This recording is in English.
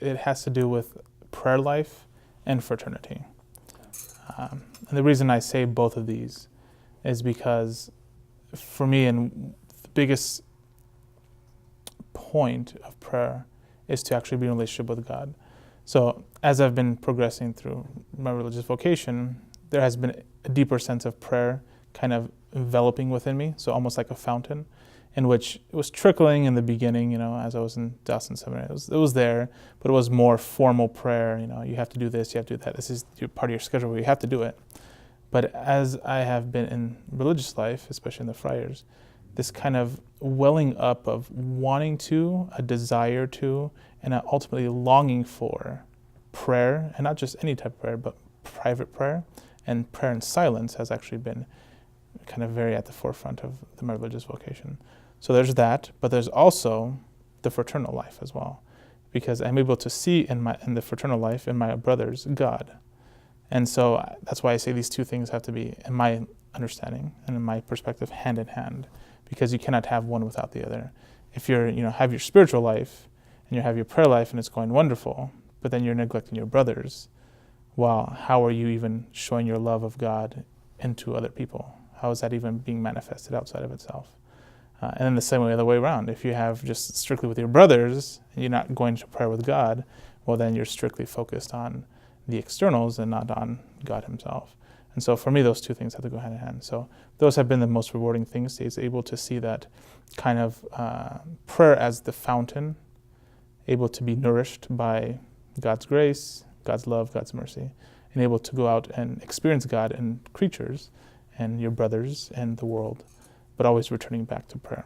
it has to do with prayer life and fraternity. And the reason I say both of these is because for me, and the biggest point of prayer is to actually be in a relationship with God. So as I've been progressing through my religious vocation, there has been a deeper sense of prayer kind of enveloping within me, so almost like a fountain, in which it was trickling in the beginning, as I was in Dawson Seminary. It was there, but it was more formal prayer. You have to do this, you have to do that. This is part of your schedule where you have to do it. But as I have been in religious life, especially in the friars, this kind of welling up of wanting to, a desire to, and ultimately longing for prayer, and not just any type of prayer, but private prayer, and prayer in silence has actually been kind of very at the forefront of my religious vocation. So there's that, but there's also the fraternal life as well, because I'm able to see in the fraternal life, in my brothers, God. And so that's why I say these two things have to be, in my understanding and in my perspective, hand in hand, because you cannot have one without the other. If you're, have your spiritual life and you have your prayer life and it's going wonderful, but then you're neglecting your brothers, well, how are you even showing your love of God into other people? How is that even being manifested outside of itself? And then the same way, the way around. If you have just strictly with your brothers, and you're not going to prayer with God, well, then you're strictly focused on the externals and not on God himself. And so for me, those two things have to go hand in hand. So those have been the most rewarding things. He's able to see that kind of prayer as the fountain, able to be nourished by God's grace, God's love, God's mercy, and able to go out and experience God in creatures and your brothers and the world, but always returning back to prayer.